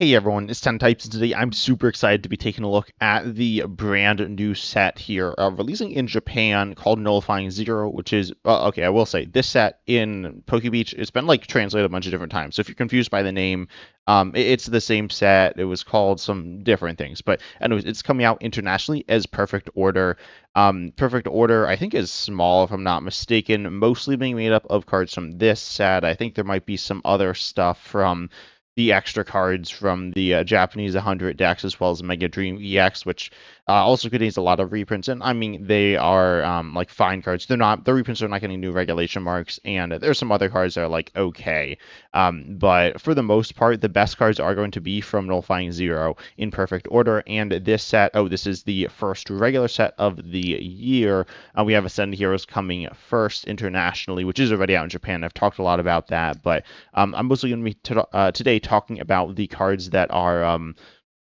Hey everyone, it's 10 Types, and today I'm super excited to be taking a look at the brand new set here, releasing in Japan called Nullifying Zero, which is, okay, I will say, this set in Pokebeach, it's been like translated a bunch of different times, so if you're confused by the name, it's the same set, it was called some different things, but anyways, it's coming out internationally as Perfect Order. Perfect Order, I think, is small, if I'm not mistaken, mostly being made up of cards from this set. I think there might be some other stuff from the extra cards from the Japanese 100 decks, as well as Mega Dream EX, which also contains a lot of reprints. And I mean, they are like fine cards. The reprints are not getting new regulation marks, and there's some other cards that are like okay. But for the most part, the best cards are going to be from Nullifying Zero in Perfect Order. And this set, this is the first regular set of the year. We have Ascended Heroes coming first internationally, which is already out in Japan. I've talked a lot about that, but I'm mostly going to be today talking about the cards that are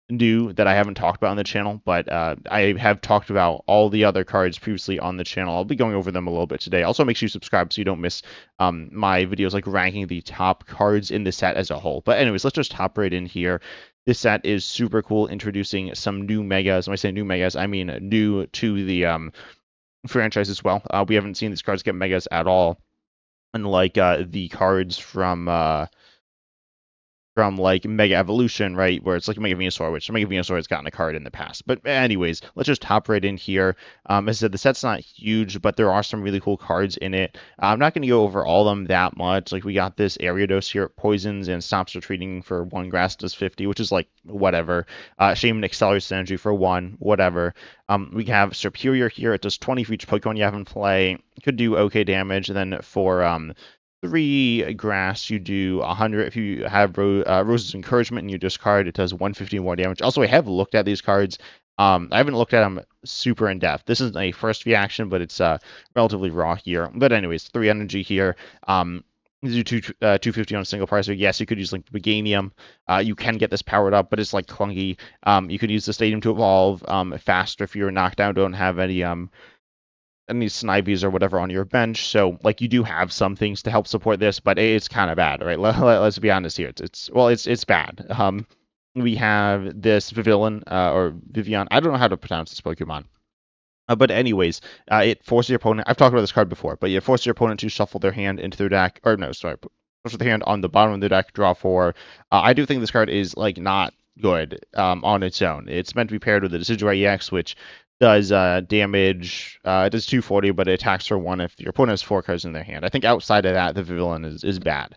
new that I haven't talked about on the channel, but I have talked about all the other cards previously on the channel. I'll be going over them a little bit today. Also, make sure you subscribe so you don't miss my videos like ranking the top cards in the set as a whole. But anyways, let's just hop right in here. This set is super cool, introducing some new megas. When I say new megas, I mean new to the franchise as well. We haven't seen these cards get megas at all, unlike the cards from like Mega Evolution, right? Where it's like Mega Venusaur, which Mega Venusaur has gotten a card in the past. But anyways, let's just hop right in here. As I said, the set's not huge, but there are some really cool cards in it. I'm not going to go over all of them that much. Like we got this Ariados here, it poisons and stops retreating for 1, grass does 50, which is like whatever. Shaman accelerates energy for 1, whatever. We have Superior here, it does 20 for each Pokemon you have in play. Could do okay damage. And then for 3 grass, you do 100. If you have Rose's Encouragement and you discard, it does 150 more damage. Also, I have looked at these cards. I haven't looked at them super in depth. This is a first reaction, but it's relatively raw here. But anyways, 3 energy here. You do 250 on a single pricer. Yes, you could use like Meganium. You can get this powered up, but it's like clunky. You could use the Stadium to evolve faster if you're knocked down, don't have any Snipies or whatever on your bench. So like you do have some things to help support this, but it's kind of bad, right? Let's be honest here. It's bad. We have this Vivian or Vivian. I don't know how to pronounce this Pokemon. But anyways, it forces your opponent. I've talked about this card before, but you force your opponent to shuffle their hand into their deck, or no, sorry, shuffle their hand on the bottom of their deck, draw 4. I do think this card is like not good on its own. It's meant to be paired with the Decidueye EX, which does damage. It does 240, but it attacks for 1 if your opponent has 4 cards in their hand. I think outside of that, the villain is bad.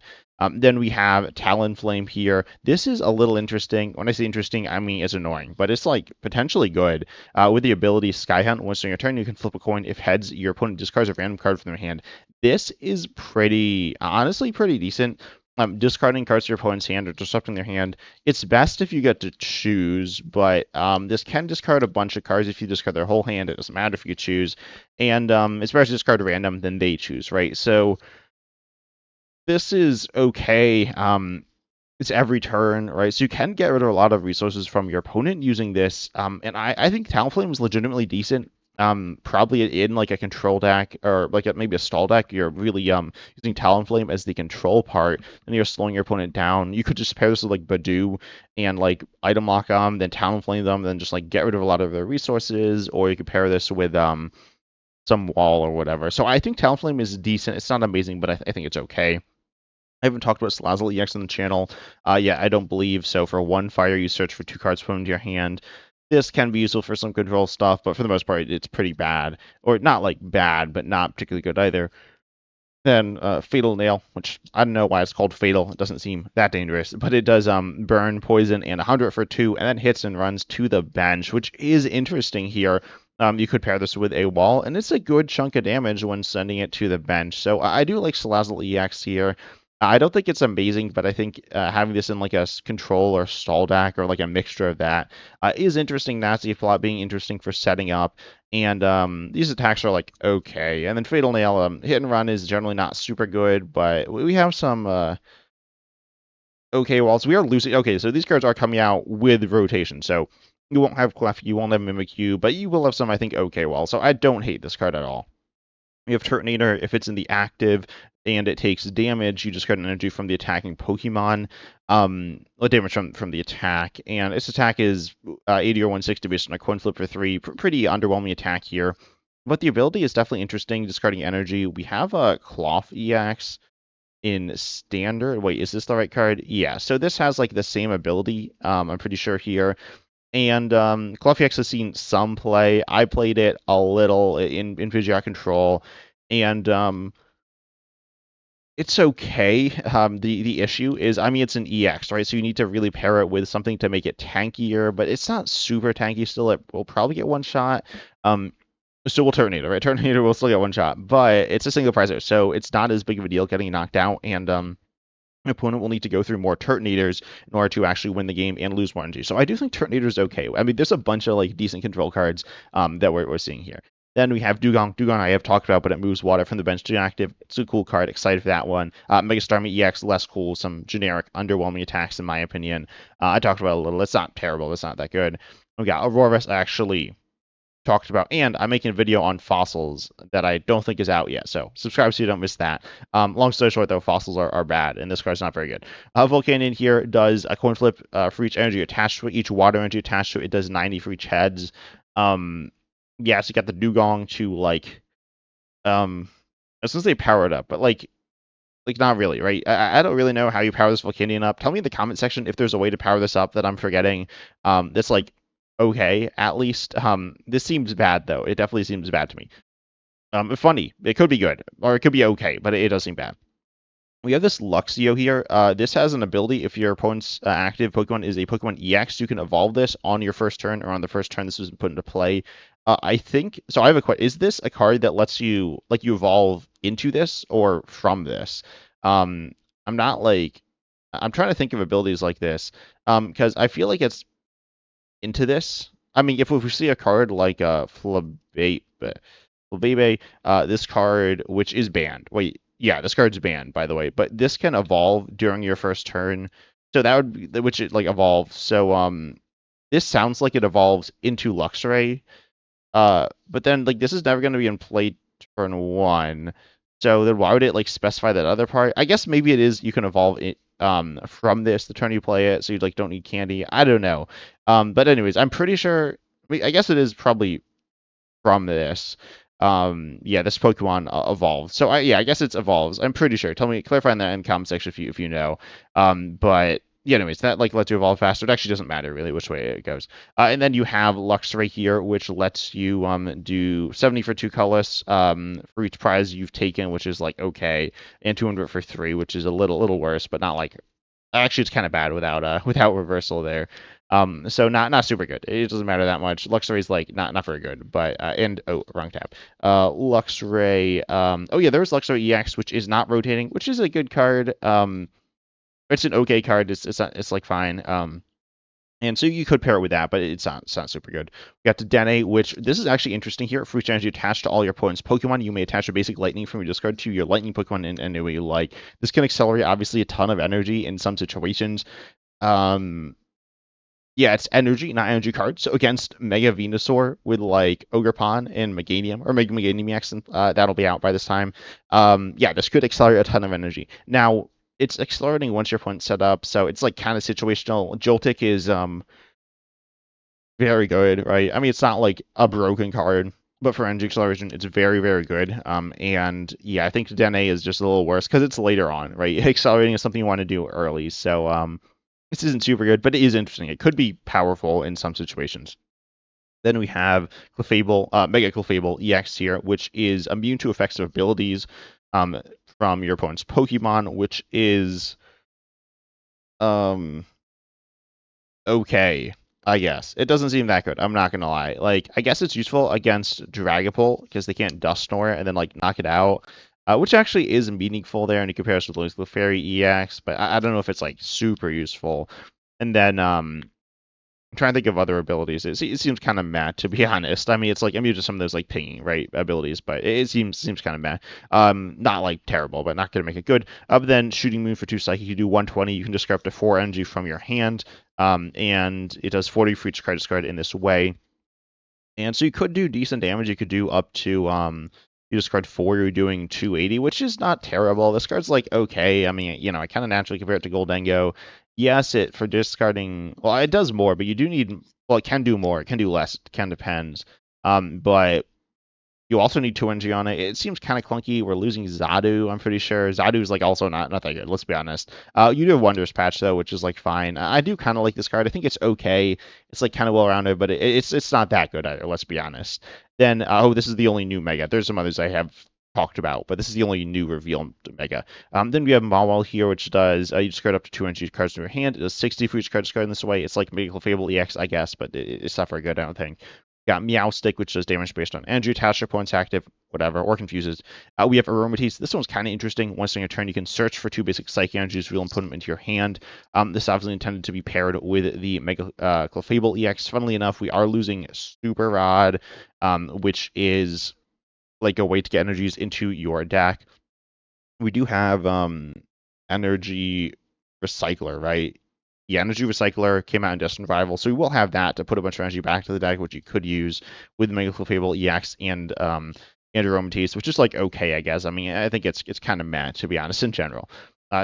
Then we have Talonflame here. This is a little interesting. When I say interesting, I mean it's annoying, but it's like potentially good. With the ability Skyhunt, once during your turn, you can flip a coin. If heads, your opponent discards a random card from their hand. This is honestly pretty decent. Discarding cards to your opponent's hand or disrupting their hand. It's best if you get to choose, but this can discard a bunch of cards if you discard their whole hand. It doesn't matter if you choose. And it's better to discard random than they choose, right? So this is okay. It's every turn, right? So you can get rid of a lot of resources from your opponent using this. And I think Talonflame is legitimately decent. Probably in like a control deck or like maybe a stall deck, you're really using Talonflame as the control part, and you're slowing your opponent down. You could just pair this with like Badoo and like item lock them, then Talonflame them, then just like get rid of a lot of their resources, or you could pair this with some wall or whatever. So I think Talonflame is decent. It's not amazing, but I think it's okay. I haven't talked about Salazzle EX on the channel. Yeah, I don't believe so. For 1 fire, you search for 2 cards put into your hand. This can be useful for some control stuff, but for the most part, it's pretty bad. Or not like bad, but not particularly good either. Then Fatal Nail, which I don't know why it's called Fatal. It doesn't seem that dangerous, but it does burn, poison, and 100 for 2, and then hits and runs to the bench, which is interesting here. You could pair this with a wall, and it's a good chunk of damage when sending it to the bench. So I do like Salazzle EX here. I don't think it's amazing, but I think having this in like a control or stall deck or like a mixture of that is interesting. Nasty Plot being interesting for setting up, and these attacks are like okay. And then Fatal Nail, hit and run is generally not super good, but we have some okay walls. We are losing. Okay, so these cards are coming out with rotation, so you won't have Clef, you won't have Mimikyu, but you will have some, I think, okay walls. So I don't hate this card at all. You have Turtonator. If it's in the active and it takes damage, you discard an energy from the attacking Pokemon. Damage from the attack, and its attack is 80 or 160 based on a coin flip for 3. Pretty underwhelming attack here. But the ability is definitely interesting, discarding energy. We have a Cloth EX in standard. Wait, is this the right card? Yeah, so this has like the same ability, I'm pretty sure here. And Cloth EX has seen some play. I played it a little in Pidgeot Control, and it's okay. The issue is, I mean, it's an EX, right? So you need to really pair it with something to make it tankier, but it's not super tanky still. It will probably get one shot. Um, so will Turtonator, right? Turtonator will still get one shot, but it's a single prizer, so it's not as big of a deal getting knocked out, and an opponent will need to go through more Turtonators in order to actually win the game and lose more energy. So I do think Turtonator is okay. I mean, there's a bunch of like decent control cards that we're seeing here. Then we have Dugong. Dugong I have talked about, but it moves water from the bench to active. It's a cool card. Excited for that one. Mega Starmie EX, less cool. Some generic, underwhelming attacks, in my opinion. I talked about it a little. It's not terrible. It's not that good. We got Aurora's actually talked about, and I'm making a video on fossils that I don't think is out yet, so subscribe so you don't miss that. Long story short, though, fossils are bad, and this card's not very good. Volcanion here does a coin flip for each energy attached to it, each water energy attached to it. It does 90 for each heads. Yeah, so you got the Dugong to, like, I was gonna say power it up, but, like not really, right? I don't really know how you power this Volcanion up. Tell me in the comment section if there's a way to power this up that I'm forgetting. That's like okay, at least. This seems bad though. It definitely seems bad to me. Funny. It could be good, or it could be okay, but it does seem bad. We have this Luxio here. This has an ability. If your opponent's active Pokemon is a Pokemon EX, you can evolve this on your first turn, or on the first turn this was put into play. I think so. I have a question. Is this a card that lets you you evolve into this or from this? Um, I'm not like I'm trying to think of abilities like this. Because I feel like it's into this. I mean, if we see a card like Flabebe, this card, which is banned. Wait, yeah, this card's banned, by the way. But this can evolve during your first turn. So that would be, which it like evolves. So this sounds like it evolves into Luxray. But then like this is never going to be in play turn 1. So then why would it like specify that other part? I guess maybe it is you can evolve it from this the turn you play it, so you like don't need candy. I don't know. But anyways, I'm pretty sure. I guess it is probably from this. Yeah, this Pokemon evolved. So I guess it's evolves. I'm pretty sure. Tell me, clarify in the end comment section if you know. But yeah, anyways, that like lets you evolve faster. It actually doesn't matter really which way it goes. And then you have Luxray here, which lets you do 70 for 2 colorless for each prize you've taken, which is like okay, and 200 for 3, which is a little worse, but not like actually it's kind of bad without without reversal there. So not super good. It doesn't matter that much. Luxray is like not very good, but and oh, wrong tab. Luxray. Oh yeah, there's Luxray EX, which is not rotating, which is a good card. It's an okay card. It's not, it's like fine. And so you could pair it with that, but it's not super good. We got to Dene, which this is actually interesting here. For each energy attached to all your opponent's Pokemon, you may attach a basic lightning from your discard to your lightning Pokemon in any way you like. This can accelerate obviously a ton of energy in some situations. Yeah, it's energy, not energy cards. So against Mega Venusaur with like Ogerpon and Meganium, or Mega Meganium EX, that'll be out by this time. Yeah, this could accelerate a ton of energy. Now, it's accelerating once your opponent's set up, so it's like kind of situational. Joltik is very good, right? I mean, it's not like a broken card, but for energy acceleration, it's very good. And yeah, I think Dene is just a little worse because it's later on, right? Accelerating is something you want to do early, so this isn't super good, but it is interesting. It could be powerful in some situations. Then we have Clefable, Mega Clefable EX here, which is immune to effects of abilities from your opponent's Pokemon, which is okay, I guess. It doesn't seem that good. I'm not gonna lie. Like, I guess it's useful against Dragapult because they can't Dust Snore and then like knock it out, which actually is meaningful there in comparison to like Clefairy EX. But I don't know if it's like super useful. And then I'm trying to think of other abilities. It seems kind of mad, to be honest. I mean, it's like I'm used to some of those like pinging right abilities, but it seems kind of mad. Not like terrible, but not gonna make it good. But then Shooting Moon for 2 psychic, you do 120. You can discard up to 4 energy from your hand, and it does 40 for each card discarded in this way. And so you could do decent damage. You could do up to You discard 4, you're doing 280, which is not terrible. This card's like okay. I mean, I kind of naturally compare it to Goldengo. Yes, it for discarding. Well, it does more, but you do need. Well, it can do more. It can do less. It can depends. But you also need 2 energy on it. It seems kind of clunky. We're losing Zadu, I'm pretty sure. Zadu's like also not that good, let's be honest. You do have Wonders Patch though, which is like fine. I do kind of like this card. I think it's okay. It's like kind of well rounded, but it's not that good either, let's be honest. Then this is the only new Mega. There's some others I have talked about, but this is the only new reveal Mega. Then we have Mawile here, which does you discard up to 2 energy cards in your hand. It does 60 for each card discarded in this way. It's like Mega Fable EX, I guess, but it's not very good, I don't think. Got Meowstic, which does damage based on energy attached to points active, whatever, or confuses. We have Aromatisse. This one's kind of interesting. Once during your turn, you can search for 2 basic Psychic energies, reveal, and put them into your hand. This is obviously intended to be paired with the Mega Clefable EX. Funnily enough, we are losing Super Rod, which is like a way to get energies into your deck. We do have Energy Recycler, right? Yeah, Energy Recycler came out in Destined Rival, so we will have that to put a bunch of energy back to the deck, which you could use with Mega Fable EX and Aromatisse, which is like okay, I guess. I mean, I think it's kind of meh, to be honest, in general.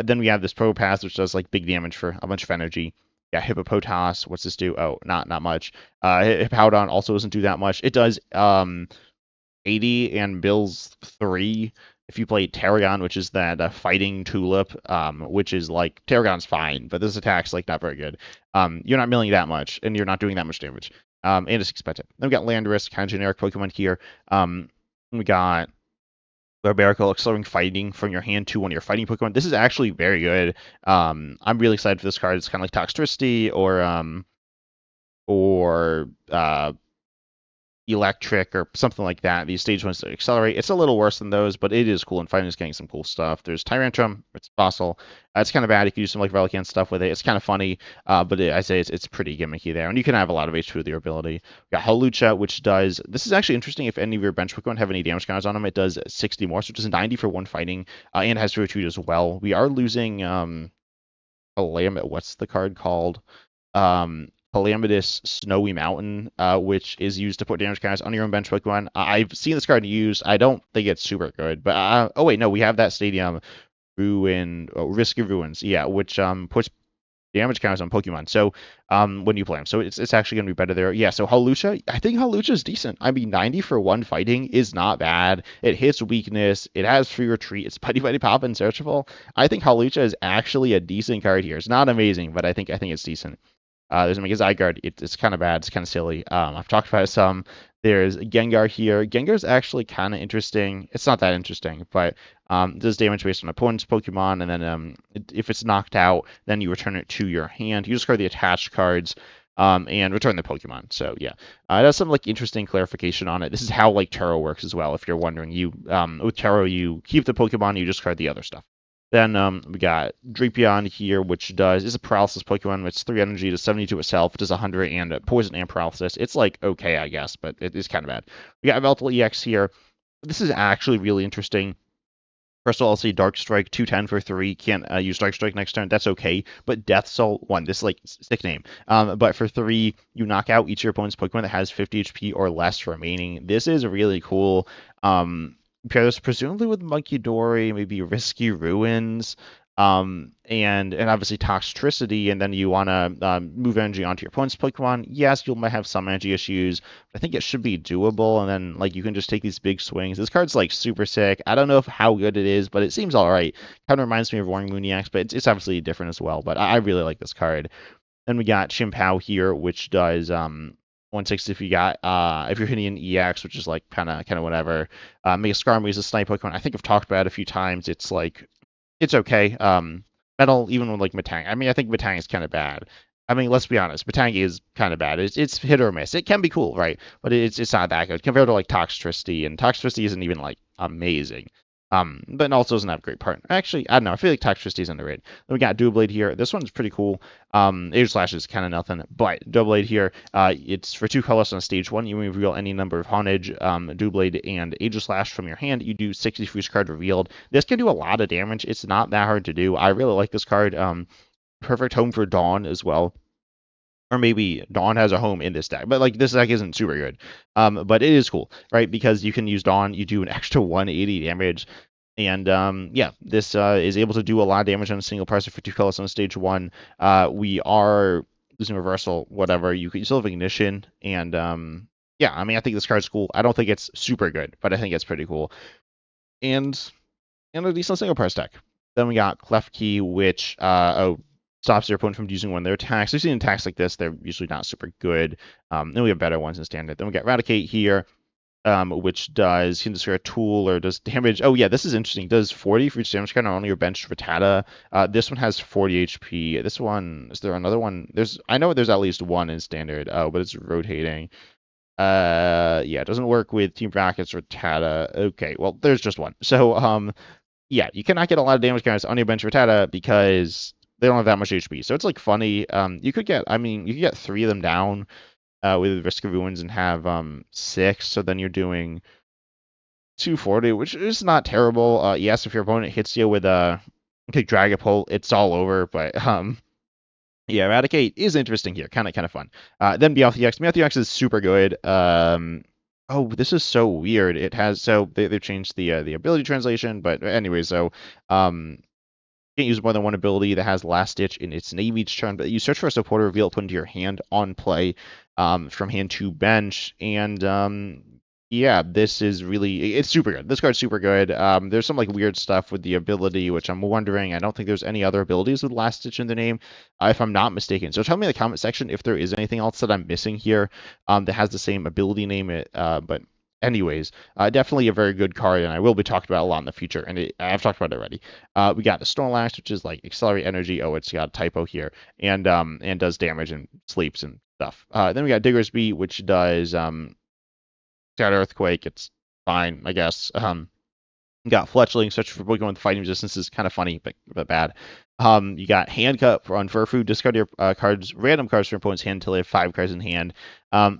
Then we have this Propass, which does like big damage for a bunch of energy. Yeah, Hippopotas, what's this do? Oh, not much. Hippowdon also doesn't do that much. It does 80 and Bill's 3 if you play Tarragon, which is that fighting tulip, which is like Tarragon's fine, but this attack's like not very good. You're not milling that much, and you're not doing that much damage. And it's expensive. Then we got Landorus, kind of generic Pokemon here. We got Barbarical, accelerating fighting from your hand to one of your fighting Pokemon. This is actually very good. I'm really excited for this card. It's kind of like Toxtricity or electric or something like that. These stage ones that accelerate. It's a little worse than those, but it is cool, and fighting is getting some cool stuff. There's Tyrantrum, it's fossil. It's kind of bad. You can do some like Relicanth stuff with it. It's kind of funny, but I say it's pretty gimmicky there, and you can have a lot of HP with your ability. We got Hawlucha, which does. This is actually interesting. If any of your bench Pokemon have any damage counters on them, it does 60 more, so it does 90 for one fighting, and has Retreat as well. We are losing what's the card called? Calamitous Snowy Mountain, which is used to put damage counters on your own bench Pokemon. I've seen this card used. I don't think it's super good, but oh wait, no, we have that Stadium Risky Ruins, yeah, which puts damage counters on Pokemon. So when you play them, so it's actually going to be better there. Yeah, so Hawlucha, I think Hawlucha is decent. I mean, 90 for one fighting is not bad. It hits weakness. It has free retreat. It's Putty Putty Pop and searchable. I think Hawlucha is actually a decent card here. It's not amazing, but I think it's decent. There's a Zygarde. It's kind of bad. It's kind of silly. I've talked about it some. There's Gengar here. Gengar's actually kind of interesting. It's not that interesting, but does damage based on opponent's Pokemon, and then if it's knocked out, then you return it to your hand. You discard the attached cards and return the Pokemon. So yeah, it has some like interesting clarification on it. This is how like Taro works as well. If you're wondering, you with Taro you keep the Pokemon, you discard the other stuff. Then we got Drapion here, which is a paralysis Pokemon. It's 3 energy, does 72 itself, does 100 and poison and paralysis. It's like okay, I guess, but it is kind of bad. We got Veltal EX here. This is actually really interesting. First of all, I'll say Dark Strike, 210 for 3. Can't use Dark Strike next turn. That's okay. But Death Soul, 1. This is like sick name. But for 3, you knock out each of your opponent's Pokemon that has 50 HP or less remaining. This is really cool. Pair this presumably with Monkey Dory, maybe Risky Ruins, and obviously Toxtricity, and then you want to move energy onto your opponent's Pokemon. Yes, you might have some energy issues, but I think it should be doable, and then like you can just take these big swings. This card's like super sick. I don't know how good it is, but it seems all right. Kind of reminds me of Roaring Mooniacs, but it's obviously different as well. But I really like this card. Then we got Chimpao here, which does 160 if you got if you're hitting an EX, which is like kind of whatever. Mega Skarmory is a snipe Pokemon. I think I've talked about it a few times. It's like it's okay. Metal, even with like Metang. I mean, I think Metang is kind of bad. I mean, let's be honest, Metang is kind of bad. It's hit or miss. It can be cool, right? But it's not that good compared to like Toxtricity, and Toxtricity isn't even like amazing. But it also doesn't have a great partner. Actually, I don't know. I feel like Toxtricity is underrated. Then we got Doublade here. This one's pretty cool. Aegislash is kind of nothing, but Doublade here, it's for 2 colors on stage 1. You may reveal any number of Haunage, Doublade, and Aegislash from your hand. You do 60 for each card revealed. This can do a lot of damage. It's not that hard to do. I really like this card. Perfect home for Dawn as well. or maybe Dawn has a home in this deck. But like this deck isn't super good. But it is cool, right? Because you can use Dawn, you do an extra 180 damage. And yeah, this is able to do a lot of damage on a single parser for 2 colors on stage 1. We are losing reversal, whatever. You still have ignition, and yeah, I mean, I think this card's cool. I don't think it's super good, but I think it's pretty cool. And a decent single parse deck. Then we got Clef Key, which stops your opponent from using one of their attacks. We've seen attacks like this; they're usually not super good. Then we have better ones in standard. Then we got Eradicate here, which does you can discard a tool or does damage. Oh yeah, this is interesting. It does 40 for each damage card on your bench for Tata. This one has 40 HP. This one, is there another one? I know there's at least one in standard. But it's rotating. Yeah, it doesn't work with Team Brackets or Tata. Okay, well there's just one. So yeah, you cannot get a lot of damage cards on your bench for Tata because they don't have that much HP. So it's like funny. You could get, I mean, you could get 3 of them down with Risk of Ruins and have 6. So then you're doing 240, which is not terrible. Yes, if your opponent hits you with a Dragapult, it's all over. But yeah, Eradicate is interesting here, kind of fun. Then Meowth Meowth is super good. Oh, this is so weird. It has so they've changed the ability translation, but anyway, so can't use more than one ability that has Last Ditch in its name each turn, but you search for a supporter, reveal it, put into your hand on play, from hand to bench, and yeah, this is really it's super good. This card's super good. There's some like weird stuff with the ability, which I'm wondering. I don't think there's any other abilities with Last Ditch in the name, if I'm not mistaken. So tell me in the comment section if there is anything else that I'm missing here, that has the same ability name. But anyways, definitely a very good card, and I will be talking about a lot in the future, and I've talked about it already. We got the Snorlax, which is like accelerate energy. Oh, it's got a typo here, and does damage and sleeps and stuff. Then we got Diggersby, which does got Earthquake. It's fine, I guess. You got Fletchling, search for Pokemon with fighting resistance is kind of funny, but bad. You got Handcut on Furfu. Discard your random cards from your opponent's hand until they have 5 cards in hand.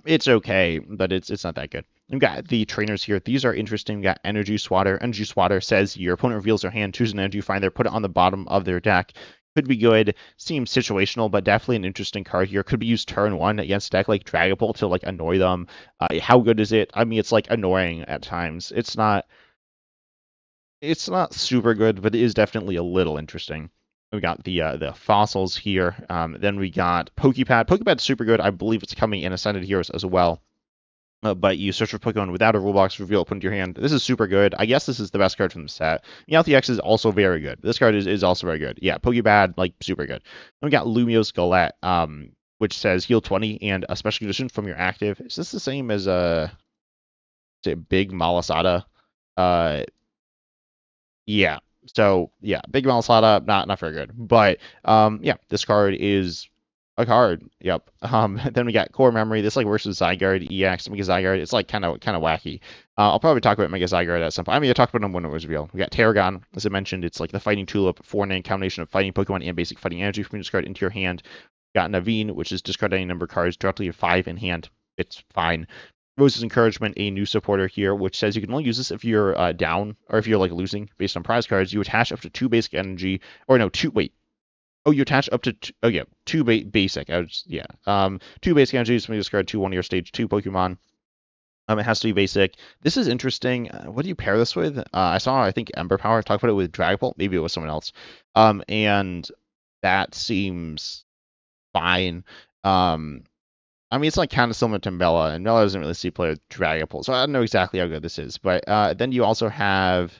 It's okay, but it's not that good. We've got the trainers here. These are interesting. We got Energy Swatter. Energy Swatter says your opponent reveals their hand, choose an energy you find there, put it on the bottom of their deck. Could be good. Seems situational, but definitely an interesting card here. Could be used turn 1 against a deck like Dragapult to like annoy them. How good is it? I mean, it's like annoying at times. It's not super good, but it is definitely a little interesting. We got the fossils here. Then we got Pokepad. Pokepad's super good. I believe it's coming in Ascended Heroes as well. But you search for Pokemon without a rule box, reveal it, put into your hand. This is super good. I guess this is the best card from the set. Meowth X is also very good. This card is also very good. Yeah, Pokebad, like, super good. Then we got Lumiose Galette, which says heal 20 and a special condition from your active. Is this the same as Big Malasada? Yeah. So yeah, Big Malasada, not very good. But yeah, this card is a card. Yep. Then we got Core Memory. This like works with Zygarde, EX, Mega Zygarde. It's like kind of wacky. I'll probably talk about Mega Zygarde at some point. I mean, I talked about them when it was revealed. We got Tarragon, as I mentioned. It's like the Fighting Tulip, 4-9 combination of fighting Pokemon and basic fighting energy from your discard into your hand. Got Naveen, which is discard any number of cards directly to 5 in hand. It's fine. Rose's Encouragement, a new supporter here, which says you can only use this if you're down or if you're like losing based on prize cards. You attach up to 2 basic energy, or no, 2. Wait. Oh, you attach up to oh yeah, 2 basic. Yeah. 2 basic energies from your discard to one of your stage 2 Pokemon. It has to be basic. This is interesting. What do you pair this with? I saw, I think, Ember Power. Talk about it with Dragapult. Maybe it was someone else. And that seems fine. I mean, it's like kind of similar to Mela, and Mela doesn't really see play with Dragapult, so I don't know exactly how good this is. But then you also have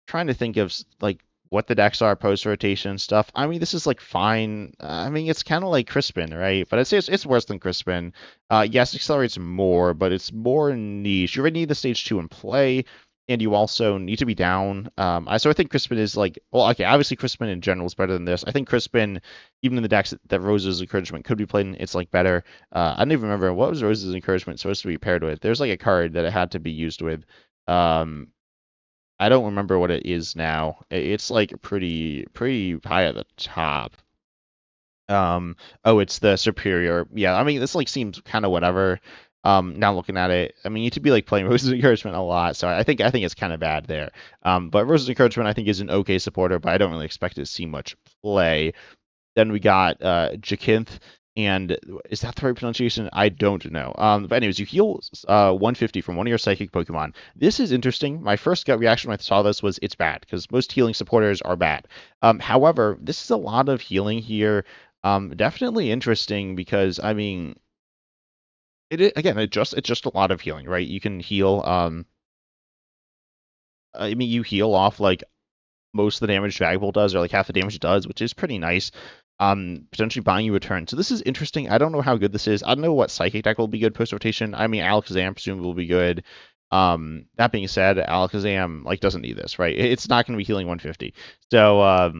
trying to think of like what the decks are post rotation stuff. I mean, this is like fine. I mean, it's kind of like Crispin, right? But I'd say it's worse than Crispin. Yes, it accelerates more, but it's more niche. You already need the stage 2 in play, and you also need to be down. So I think Crispin is like, well, okay, obviously Crispin in general is better than this. I think Crispin, even in the decks that Rose's Encouragement could be played in, it's like better. I don't even remember what was Rose's Encouragement supposed to be paired with. There's like a card that it had to be used with. I don't remember what it is now. It's like pretty high at the top. Oh, it's the superior. Yeah, I mean, this like seems kind of whatever. Now looking at it, I mean, you need to be like playing Rose's Encouragement a lot, so I think it's kind of bad there. But Rose's Encouragement I think is an okay supporter, but I don't really expect it to see much play. Then we got Jacinth. And is that the right pronunciation? I don't know. But anyways, you heal 150 from one of your psychic Pokemon. This is interesting. My first gut reaction when I saw this was it's bad because most healing supporters are bad. However, this is a lot of healing here. Definitely interesting because I mean, again, it's just a lot of healing, right? You can heal. I mean, you heal off like most of the damage Drag Ball does, or like half the damage it does, which is pretty nice. Potentially buying you a turn. So this is interesting. I don't know how good this is. I don't know what Psychic deck will be good post rotation. I mean, Alakazam presumably will be good. That being said, Alakazam like doesn't need this, right? It's not going to be healing 150, so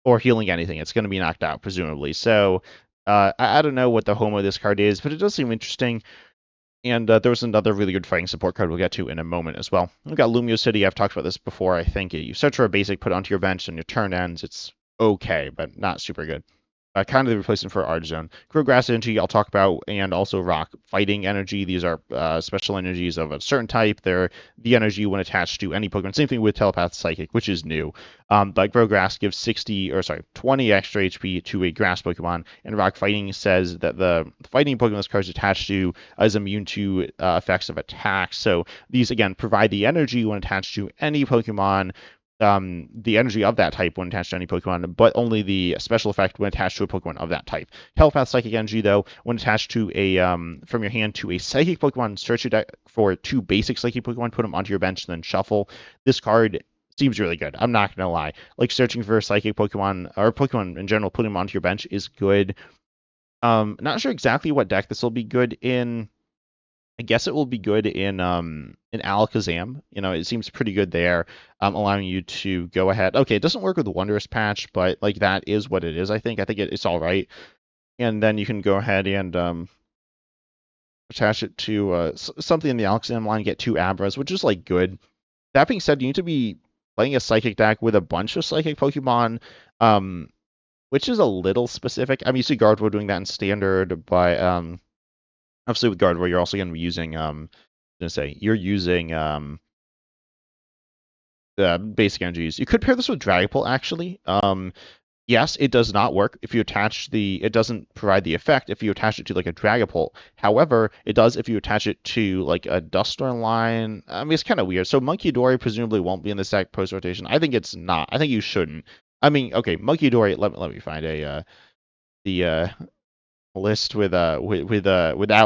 or healing anything. It's going to be knocked out presumably. So I don't know what the home of this card is, but it does seem interesting. And there was another really good fighting support card we'll get to in a moment as well. We've got Lumio City. I've talked about this before. I think you search for a basic, put it onto your bench, and your turn ends. It's okay, but not super good. Kind of the replacement for Art Zone. Grow Grass Energy, I'll talk about, and also Rock Fighting Energy. These are special energies of a certain type. They're the energy when attached to any Pokemon. Same thing with Telepath Psychic, which is new. But Grow Grass gives 20 extra HP to a Grass Pokemon, and Rock Fighting says that the fighting Pokemon this card is attached to is immune to effects of attacks. So these, again, provide the energy when attached to any Pokemon, the energy of that type when attached to any Pokemon, but only the special effect when attached to a Pokemon of that type. Telepath Psychic Energy, though, when attached to a from your hand to a Psychic Pokemon, search your deck for 2 basic Psychic Pokemon, put them onto your bench, and then shuffle. This card seems really good. I'm not gonna lie. Like searching for a Psychic Pokemon or Pokemon in general, putting them onto your bench is good. Not sure exactly what deck this will be good in. I guess it will be good in Alakazam. You know, it seems pretty good there, allowing you to go ahead. Okay, it doesn't work with the Wondrous Patch, but like that is what it is. I think it's all right. And then you can go ahead and attach it to something in the Alakazam line, get 2 Abras, which is like good. That being said, you need to be playing a Psychic deck with a bunch of Psychic Pokemon, which is a little specific. I mean, you see Gardevoir doing that in Standard, but obviously with Gardevoir, you're also going to be using you're using basic energies. You could pair this with Dragapult actually. Yes, it does not work if you attach it doesn't provide the effect if you attach it to like a Dragapult. However, it does if you attach it to like a Duster line. I mean, it's kind of weird. So Monkey Dory presumably won't be in this deck post rotation. I think it's not. I think you shouldn't. I mean, okay, Monkey Dory. Let me find the list without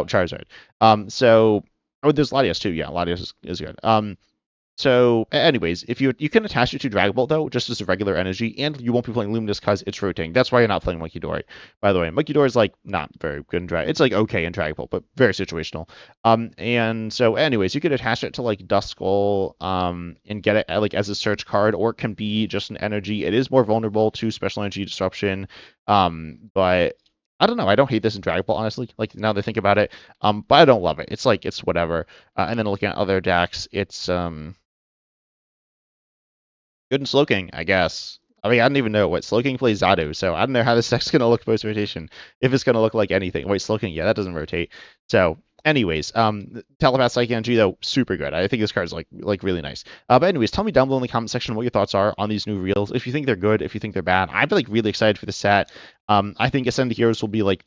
Charizard. So oh, there's Latias too. Yeah, Latias is good. So, anyways, if you can attach it to Dragon Ball though, just as a regular energy, and you won't be playing Luminous because it's rotating. That's why you're not playing Monkey Dory. By the way, Monkey Dory is like not very good in Dragon. It's like okay in Dragon Ball, but very situational. And so, anyways, you could attach it to like Duskull, and get it like as a search card, or it can be just an energy. It is more vulnerable to special energy disruption. But I don't know. I don't hate this in Dragon Ball, honestly. Like now that I think about it, but I don't love it. It's like it's whatever. And then looking at other decks, it's good in Slowking, I guess. I mean, I don't even know what Slowking plays Zadu, so I don't know how this deck's gonna look post rotation. If it's gonna look like anything. Wait, Slowking, yeah, that doesn't rotate. So, anyways, Telepath Psychic Energy though, super good. I think this card's like really nice. But anyways, tell me down below in the comment section what your thoughts are on these new reels. If you think they're good, if you think they're bad. I'm like really excited for the set. I think Ascended Heroes will be like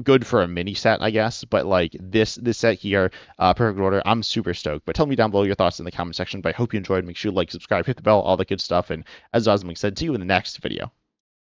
good for a mini set, I guess. But like this set here, Perfect Order, I'm super stoked. But tell me down below your thoughts in the comment section. But I hope you enjoyed. Make sure you like, subscribe, hit the bell, all that good stuff. And as Osmond said, see you in the next video.